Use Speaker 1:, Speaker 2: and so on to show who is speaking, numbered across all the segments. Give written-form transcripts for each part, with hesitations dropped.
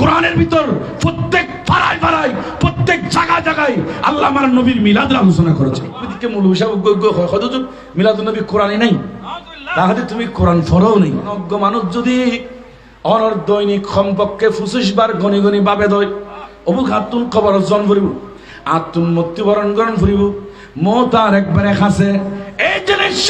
Speaker 1: কোরআনের ভিতর প্রত্যেক পাড়ায় পাড়ায় প্রত্যেক জায়গায় জায়গায় আল্লাহ আমার নবীর মিলাদের আলোচনা করেছে। এদিকে মূল হিসাব হুজুর মিলাদুন নবী কোরআনে নাই, তাহলে তুমি কোরআন পড়াও নেই। অজ্ঞ মানুষ যদি অনর দৈনিক কমপক্ষে 25 বার গনি গনি বাবে দয় অবুক আত্মুন খবর জন ফুরিব, আত্মুন মৃত্যুবরণ গ্রহণ ফুরিব, মতার একবারে খাসে এই জিনিস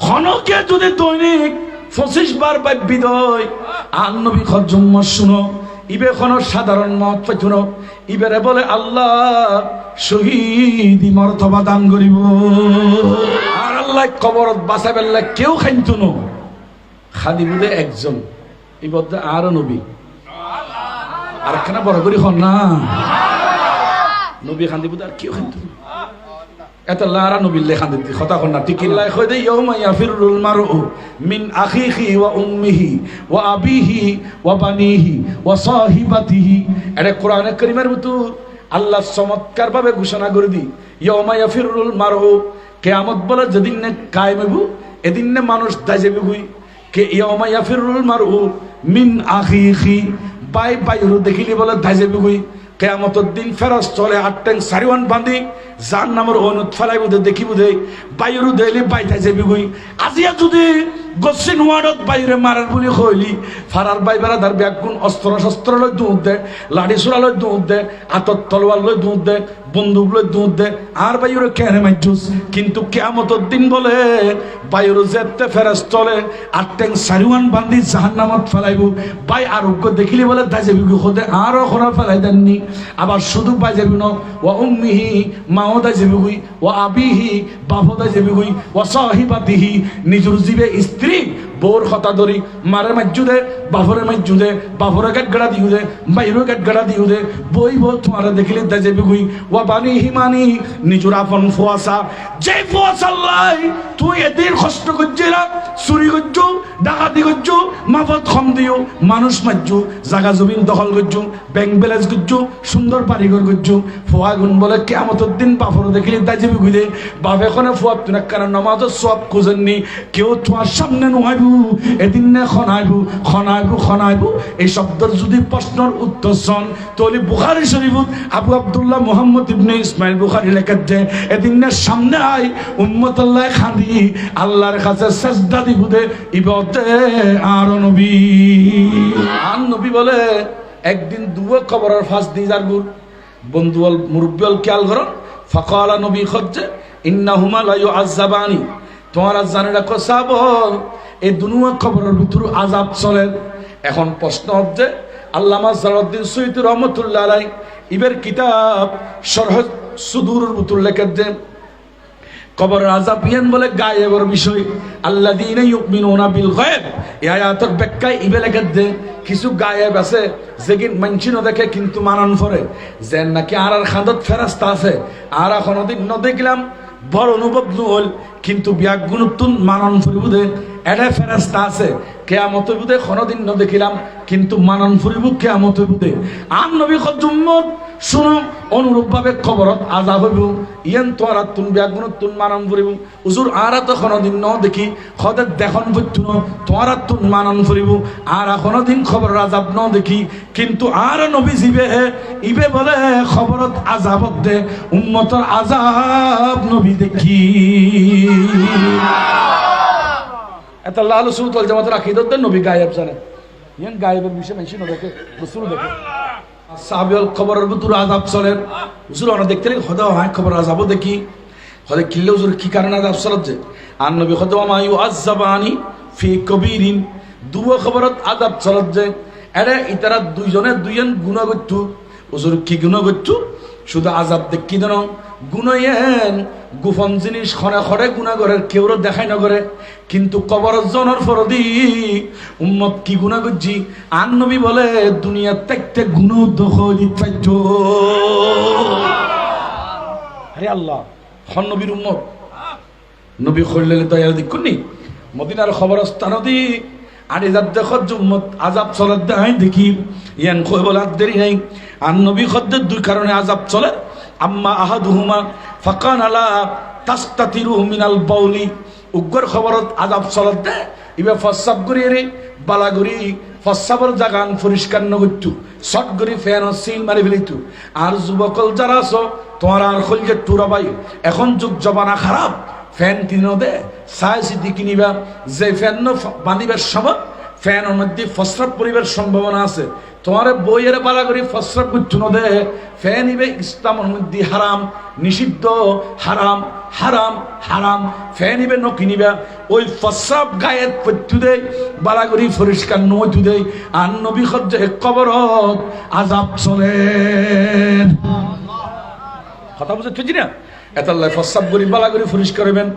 Speaker 1: খনকে যদি দৈনিক 25 বার বাব্যি দয় আর নবী খজুম্ম শুনো ইবে কোন সাধারণ মত পাইতুনো ইবেরে বলে আল্লাহ শহীদ মর্তবা দান করিব। আর আল্লাহ কবরত বাঁচাবেল্লা কেউ খাইতো না, খালি বুঝে একজন ইবদ্দে আর নবী আর একখানা বড় করি হন না নবী খান্দি বুঝে আর কেউ খাইতো না। এত লারা নবীর লেখান দিতে কথা কন না ঠিক লাই কই দে ইয়াউমা ইয়াফিরুল মারউ মিন আখিহি ওয়া উম্মিহি ওয়া আবিহি ওয়া বানিহি ওয়া সাহিবাতিহি। এটা কোরআনে কারীমের ভিতর আল্লাহ চমৎকার ভাবে ঘোষণা করে দি ইয়াউমা ইয়াফিরুল মারউ, কিয়ামত বলে যেদিন না কায়েম হইব এদিন না মানুষ দাইবে হই কে ইয়াউমা ইয়াফিরুল মারউ মিন আখিহি, বাই বাইরু দেখিলি বলে দাইবে হই। কিয়ামতের দিন ফেরস চলে 8 ট্যাং সারিওয়ান বাঁধি জাহান্নামের অনুত ফেলাইব দেখিব দে বাইরু দেলি বাইতাই যাবি গই। আজিয়া যদি গসিন ওয়ার্ডত বাইরে মারার বলি কইলি ফারার বাইবারা দার ব্যাগুন অস্ত্র শস্ত্র লই দুধ দে, লাঠি সুরা লই দুধ দে, আতর তলোয়ার লই দুধ দে, বন্দুক লই দুধ দে আর বাইরে কেনে মাইজুস। কিন্তু কিয়ামতের দিন বলে বাইরু যেতে ফেরস চলে 8 ট্যাং সারিওয়ান বাঁধি জাহান্নামত ফেলাইব। বাই আরোগ্য দেখিলি বলে দাই যাবি গই খোদে আরো খরা ফেলাই দেননি। আবার শুধু বাই যাবি না ওয়া উম্মিহি মাও দাই যাবি গই, ওয়া আবিহি বাপও দাই যাবি গই, ওয়া সাহিবাতিহি নিজুর জীবে স্ত্রী বোর কথা ধরি মারে মাজ্জু দে বাপরে মাজ্জু দে, বাপরে গাড়া দিউ দে, বাইরে গাড়া দিউ দে, বই বল তোমার দেখিলে দাই যাবি গই। ওয়া বানিহি মানি নিজুর আপন ফুয়াসা, যে ফুয়াসা লাই তুই এদিন কষ্ট করছিলা চুরি করছো ডাকাতি করছো মাফত কম দিও মানুষ মাজ্জু জায়গা জমিন দখল করছো ব্যাংক ব্যালেন্স করছো সুন্দর বাড়িঘর করছো। ফুয়া গুণ বলে কিয়ামতের দিন বাপর দেখিলে দাই যাবি গুইদে বাপ এখানে ফুয়া তুই কারণ নমাজ সব খুঁজেননি কেউ তোমার সামনে নোয়াইব এদিন নে খনাইব খনাইব খনাইব। এই শব্দের যদি প্রশ্নের উত্তর শোন তাহলে বুখারী শরীফত আবু আব্দুল্লাহ মুহাম্মদ ইবনে ইসমাইল বুখারী লেখেন যে এদিন নে সামনে আই উম্মত আল্লাহ খাঁদি আল্লাহর কাছে সেজদা দিব দে ইবাদতে আর নবী। আর নবী বলে একদিন দুয়ে কবরের ফাঁস দি যার গুর বন্ধুয়াল মুরব্বিয়াল খেয়াল করো ফাকালা নবী খজ্জে ইন্নাহুমা লা ইউআযাবানি, তোমরা জানে রাখো সাহাব এই দুনুয়া কবরের ভিতর আযাব চলে। এখন প্রশ্ন হচ্ছে আল্লামা জালালউদ্দিন সুয়ুতী রহমাতুল্লাহ আলাইহি ইবের কিতাব শরহ সুদূরের ভিতর লেখেন যে কবরের আযাব ইয়ান বলে গায়েবের বিষয় আল্লাযীনা ইউমিনুনা বিল গায়ব। এই আয়াতের ব্যাখ্যায় ইবে লেখেন যে কিছু গায়েব আছে যেগিন মানছি না দেখে কিন্তু মানন করে যে নাকি আর খান্দত ফেরেশতা আছে আর কোনদিন ন দেখলাম বড় অনুভব নহল কিন্তু ব্যাগুণতুন মানন ফুরিব দে এটা ফেরেশতা আছে কিয়ামত বুদে কোনদিন ন দেখিলাম কিন্তু মানন ফুরিব কিয়ামত বুদে। আন নবী খজুম্মত শুনো অনুরূপভাবে কবরত আযাব হইব ইয়ান তোরা তুন ব্যাগুণতুন মানন ফুরিব হুজুর আর তো কোনদিন ন দেখি খদে দেখন বইতুন তোরা তুন মানন ফুরিব আর কোনদিন খবর আযাব ন দেখি কিন্তু আর নবী জিবে ইবে বলে খবরত আযাবত দে উম্মতের আযাব নবী দেখি। এত লাল সুত ওয়াল জামাতের আকীদত নবী গায়েব জানে ইয়ান গায়েবের বিষয় মানছি না দেখে রাসূল দেখে সাহাবীল খবরের ভিতর আযাব চলে হুজুর আমরা দেখতে লাগি খোদা হয় খবর আযাব দেখি খোদা কিল্লে হুজুর কি কারণে আযাব চলছে আর নবী খোদা মা ইউআযাবানি ফি কবীরিন দুয়া খবরত আযাব চলছে এরে ইতারা দুইজনে দুইজন গুনাহ করত হুজুর কি গুনাহ করত শুধু আযাব দেখি দেন গুনাহেন গোপন জিনিস খরে খরে গুনাহ করে কেউ দেখাই না করে কিন্তু কবর জনের ফরদি উম্মত কি গুনাহ করছি আর নবী বলে দুনিয়া দেখতে গুনাহ দখল পাইছ। আরে আল্লাহ খন নবীর উম্মত নবী কইলে দয়া দেখুনি মদিনার খবরস্থান দি আর এজাব দেখত উম্মত আযাব চলে দেখাই দেখি ইয়ান কই বলা দেরি নাই আর নবী খদ্দের দুই কারণে আযাব চলে আম্মা আহাদুহুমা ফাকান আলা তাস্তাতিরু মিনাল বাউলি উগ্র খবরত আযাব চলতে ইবে ফসাব করি রে বালাগুরি ফসাবর জাগান পরিষ্কার নগত্যু শট করি ফ্যান সিল মারি ফেলিতু আর যুবকল যারা আছো তোমার আর খলজে টুরাবাই এখন যুগ জবানা খারাপ ফ্যান কিনো দে সাই সিদ্ধি কিনিবা যে ফ্যান বাঁধিবার সময় ফ্যানের মধ্যে ফসরাব পরিবার সম্ভাবনা আছে তোমার বইয়ের বালা করি ফসরাব করছু দে ফ্যান ইবে ইসলামের মধ্যে হারাম নিষিদ্ধ হারাম হারাম হারাম ফ্যান ইবে নকিনিবা ওই ফসরাব গায়ের পত্যু দে বালা করি পরিষ্কার নইতু দে আর নবী খজ্জে কবরত আযাব চলে কথা বুঝতে না এতাল্লাহ ফসরাব করি বালা করি পরিষ্কার হইবেন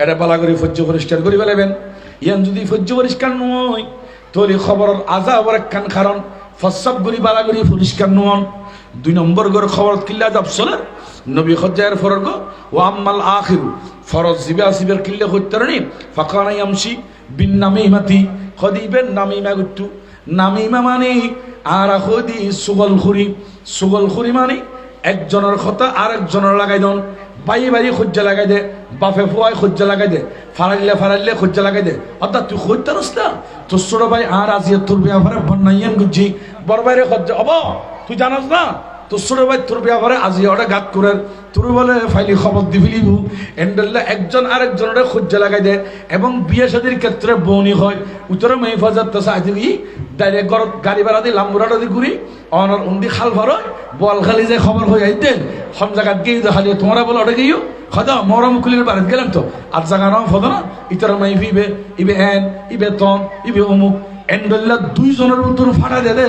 Speaker 1: এটা বালা করি ফজ্জ পরিষ্কার করি ফেলাবেন ইয়ান যদি ফজ্জ পরিষ্কার নয় তোর খবরের আযাবের একখান কারণ ফসরাব করি বালা করি পরিষ্কার নন 2 নম্বর গর খবর কিল্লা আযাব চলে নবী খজ্জায়ের ফরজ ওয়া আম্মাল আখির ফরজ জিবা সিবের কিল্লা হইতারনি ফাকানা ইয়ামশি বিন নামিমাতি খদিবেন নামিমা গুট্টু নামিমা মানে আর খদি সুগলখুরি মানে একজনের কথা আরেকজনের লাগাই দন বাই খুঁজা লাগাই দে বাপে ফুয়াই খুঁজা লাগাই দে ফারাইলে খুঁজা লাগাই দে অর্থাৎ তুই খুঁজতারস না তোর ছোট ভাই আর আজিয়া তোর ব্যাপারে বন্যাইয়ান গুজি বড় বাইরে খুঁজা অব তুই জানাস না তোর ছোট ভাই তোর ব্যাপারে আজিয়া ওটা গাত করে তোর বলে ফাইলি খবর দি ফেলিবু এন্ডেল্লা একজন আরেকজনের খুঁজা লাগাই দে এবং বিয়ে শাদীর ক্ষেত্রে বৌনি হয় উত্তরে মেহফাজত তো সাইতে গিয়ে ডাইরেক্ট গাড়ি ভাড়া দি লাম্বুরাটা দি ঘুরি অনর উন্দি খাল ভর বল খালি যে খবর হয়ে আইতে সব জায়গায় গিয়ে খালি তোমরা বলো ওটা গিয়েও খদা মরা মুকুলির বাড়িতে গেলাম তো আর জায়গা নাম ফদ না ইতর মাই ইবে ইবে এন ইবে তন ইবে অমুক এন্ডল্লা 2 জনের মতন ফাটা দে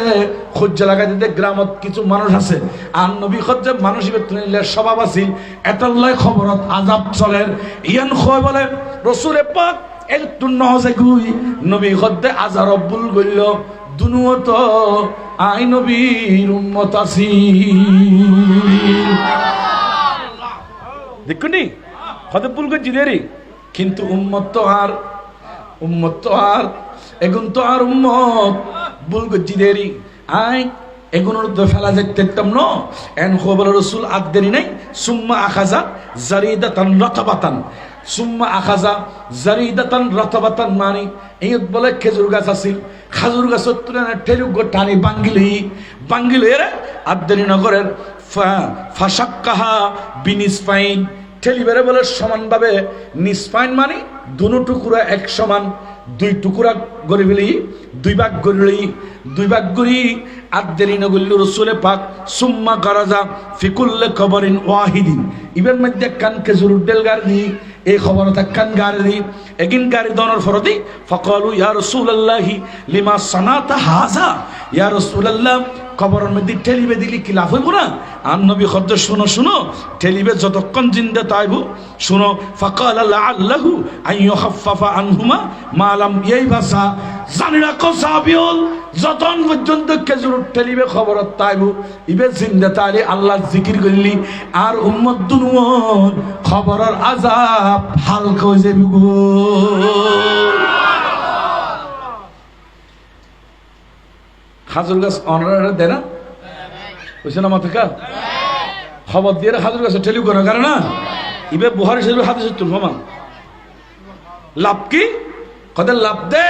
Speaker 1: খুঁজা লাগাই দে গ্রামত কিছু মানুষ আছে আর নবী খজ্জা মানুষ ইবে তুলিলে স্বভাব আছিল এতাল্লাই খবরত আযাব চলে ইয়ান কয় বলে রাসূলে পাক একটু নহজে গুই নবী খজ্জা আযা রব্বুল গইল দুনুয়ত আই নবীর উম্মত আছি দেখুনি খদবুল গজিদেরি কিন্তু উম্মত তো আর এগুন তো আর উম্মত বুল গজিদেরি আই এগুনোর তো ফেলা যেতাম ন এন খবর রাসূল আদদেরি নাই সুম্মা আখাযা জারিদাতান রাতাবাতান সুম্মা আখাযা জারিদাতান রাতাবাতান মানে এই বলে খেজুর গাছ আছিল খাজুর গাছত তুলে ঠেলুক টানি বাঙ্গিল এর আদদেরি নগরের ফাশাক্কাহা বিনিসফাইন ঠেলিবারে বলে সমানভাবে নিসফাইন মানে দুনো টুকুরা এক সমান 2 টুকুরা গড়ে ফেলি 2 ভাগ গড়ি আদদেরি নগল্লু রাসূলে পাক সুম্মা গারাজা ফিকুল্লে কবরিন ওয়াহিদিন ইবের মধ্যে কান খেজুর ডেল গাড়ি এই খবর থাকান গাড়ি এগিন গাড়ি দনর ফরদি ফাকালু ইয়া রাসূলুল্লাহি লিমা সানাতা হাযা ইয়া রাসূলুল্লাহ খবরের মধ্যে ঠেলিবে দিলি কি লাভ হইব না আর নবী খদ্দ শুনো ঠেলিবে যতক্ষণ জিন্দা তাইবু শুনো ফাকালা লাআল্লাহু আইয়ুখাফফাফা আনহুমা মা লাম ইয়াইবাসা জানিরা কো সাহাবিউল যতন পর্যন্ত খেজুর ঠেলিবে খবরত তাইবু ইবে জিন্দা তাইলে আল্লাহর জিকির করলি আর উম্মত দুনুয়র খবরের আযাব হালকা হয়ে যাবে গো খাজুর গাছ অনারা দেয় না বুঝছে না মাথা খবর দিয়ে খাজুর গাছ ঠেলি কোনো কারণ না ইবে বুহারি শরীফ হাদিস তুলফামা লাভ কি কদের লাভ দে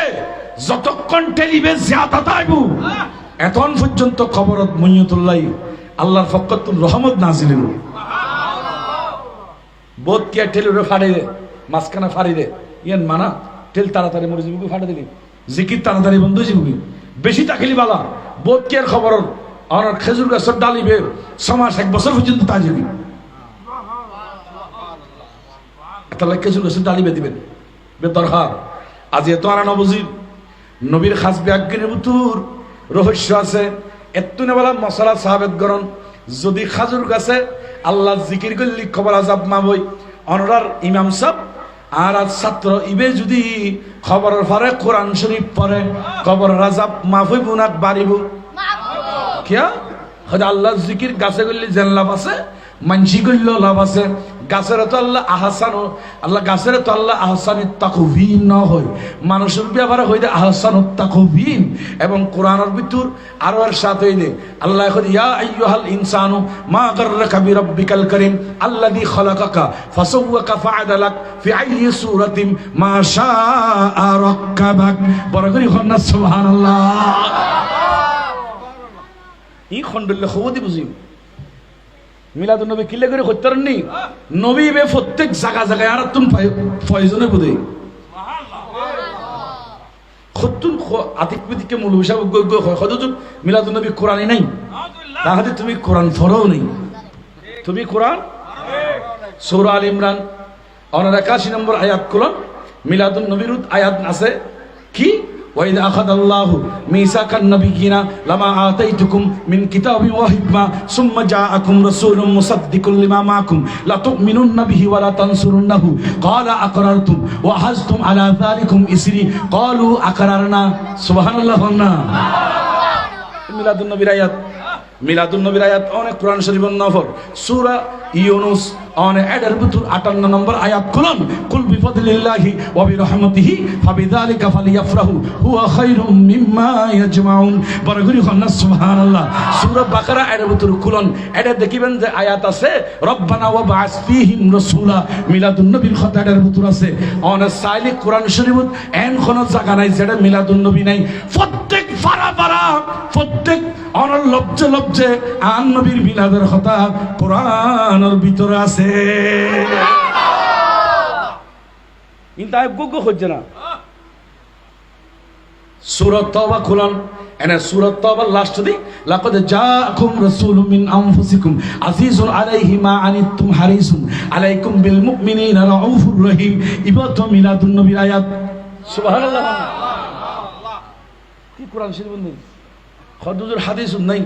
Speaker 1: যতক্ষণ ঠেলিবে জিয়াদা তাইবু এখন পর্যন্ত খবরত মুনিয়তুল্লাহ আল্লাহর ফকতুল রহমত নাজিল হলো বোধ কি ঠেলিরে ফাড়ে দে মাঝখানে ফাড়ি দে ইয়ান মানা ঠেল তাড়াতাড়ি মরে যাবি ফাড়ে দিলি জিকির তাড়াতাড়ি বন্ধ হয়ে যাবি বেশি তাকিলি বালা বোধ কি খবর আর খেজুর গাছের ডালিবে 6 মাস 1 বছর পর্যন্ত তা যাবি তাহলে খেজুর গাছের ডালিবে দিবেন বেদরকার আজ এত আনা নবজির নবীর খাস ব্যাজ্ঞানের ভিতর রহস্য আছে এত্তু নেবালা মশলা সাহাবেত গরণ যদি খাজুর গাছে আল্লাহ জিকির করলি খবর আজাব মাবই অনরার ইমাম সাহেব আর আজ ছাত্র ইবে যদি খবরের পরে কোরআন শরীফ পড়ে খবর আজাব মাফ হইব না বাড়িব কিয়া হয়তো আল্লাহ জিকির গাছে করলি জেন লাভ আছে মানসি করলেও লাভ আছে। গাছের তো আল্লাহ আহসান, আল্লাহ গাছের তো আল্লাহ আহসানিত তাকওয়িম না হয়, মানুষের ব্যাপারে হইতে আহসানুত তাকওয়িম। এবং কোরআনের ভিতর আরো এর সাথে হইলে আল্লাহ কয় ইয়া আইয়ুহাল ইনসানু মা গাররাকা বিরাব্বিকাল কারীম আল্লাযী খালাকাকা ফাসাওয়াকা ফাআদালাক ফি আইয়ি সূরাতিন মা শাআ রাক্কাবাক। বড় করে হন্না সুবহানাল্লাহ। ই খন্ডলে খবদি বুঝি মিলাদুন নবী কিলে করে করতেন নি নবী বে প্রত্যেক জায়গা জায়গায় আর তুম ফয়জনে বুঝে খতুন আতিক বিদিকে মূল হিসাব হদুত মিলাদুন নবী কোরআনই নাই, তাহলে তুমি কোরআন পড়াও নেই। তুমি কোরআন সূরা আল ইমরান 81 নম্বর আয়াত খুলুন, মিলাদুন নবীর আয়াত আছে কি وَإِذْ أَخَذَ اللَّهُ مِيثَاقَ النَّبِيِّينَ لَمَا آتَيْتُكُم مِّن كِتَابٍ وَحِكْمَةٍ ثُمَّ جَاءَكُمْ رَسُولٌ مُصَدِّقٌ لِّمَا مَعَكُمْ لَتُؤْمِنُنَّ بِهِ وَلَتَنصُرُنَّهُ قَالَ أَقْرَرْتُمْ وَأَخَذْتُمْ عَلَى ذَلِكُمْ إِصْرِي قَالُوا أَقْرَرْنَا سبحان الله قلنا মিলাদুন নবীর আয়াত। মিলাদুন নবীর আয়াত অনেক কোরআন শরীফের নফর সূরা ইউনূস অনেক এডার ভিতর 58 নম্বর আয়াত খুলুন, কুল বিফাদলিল্লাহি ওয়া বিরহমাতিহি ফাবিযালিকা ফালিয়াফরাহু হুয়া খায়রুম মিম্মা ইয়াজমাউন। বড় করে হন্না সুবহানাল্লাহ। সূরা বাকারা এডার ভিতর খুলুন, এডা দেখিবেন যে আয়াত আছে রব্বানা ওয়া বা'আস ফীহিম রাসূলা। মিলাদুন নবীর কথা এডার ভিতর আছে। অনেক সাইলি কোরআন শরীফত এন কোন জায়গা নাই যেটা মিলাদুন নবী নাই। প্রত্যেক পারা প্রত্যেক অনর লজ্জে লজ্জে আন নবীর মিলাদের কথা কোরআনের ভিতরে আছে। কিন্তু আয় গুগু হচ্ছে না। সূরা তাওবা খুলুন, এনে সূরা তাওবার লাস্ট দি লাকাদ জাআকুম রাসূলুম মিন আনফুসিকুম আজিজুন আলাইহি মা আনিতুম হারিসুন আলাইকুম বিল মুমিনিনা রাউফুর রহিম। ইবাত মিলাদুন নবীর আয়াত। সুবহানাল্লাহ। কি কোরআন শরীফ নেই, হদুজুর হাদিস নাই,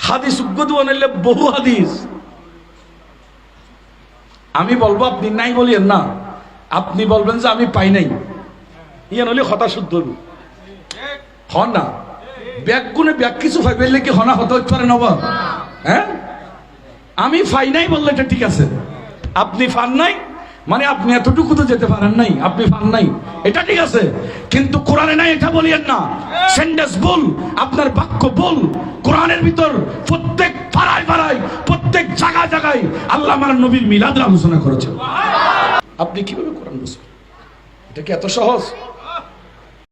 Speaker 1: হাদিস উগ্গদু আনলে বহু হাদিস। আমি বলবো আপনি নাই বলিয়েন না, আপনি বলবেন যে আমি পাই নাই, ইয়ে নলি হতা শুদ্ধ হন না। ব্যাগ গুনে ব্যাগ কিছু ফাইবেলে কি হনা হতে পারে নব? হ্যাঁ, আমি ফাই নাই বললে এটা ঠিক আছে, আপনি ফান নাই মানে আপনি এতটুকু তো যেতে পারেন নাই, আপনি ফান নাই এটা ঠিক আছে, কিন্তু কোরআনে নাই এটা বলিয়েন না। সেন্টেন্স বল, আপনার বাক্য বল। কোরআনের ভিতর প্রত্যেক পাড়ায় পাড়ায় প্রত্যেক জায়গায় জায়গায় আল্লাহ আমার নবীর মিলাদের আলোচনা করেছেন। আপনি কিভাবে কোরআন বুঝবেন? এটা কি এত সহজ?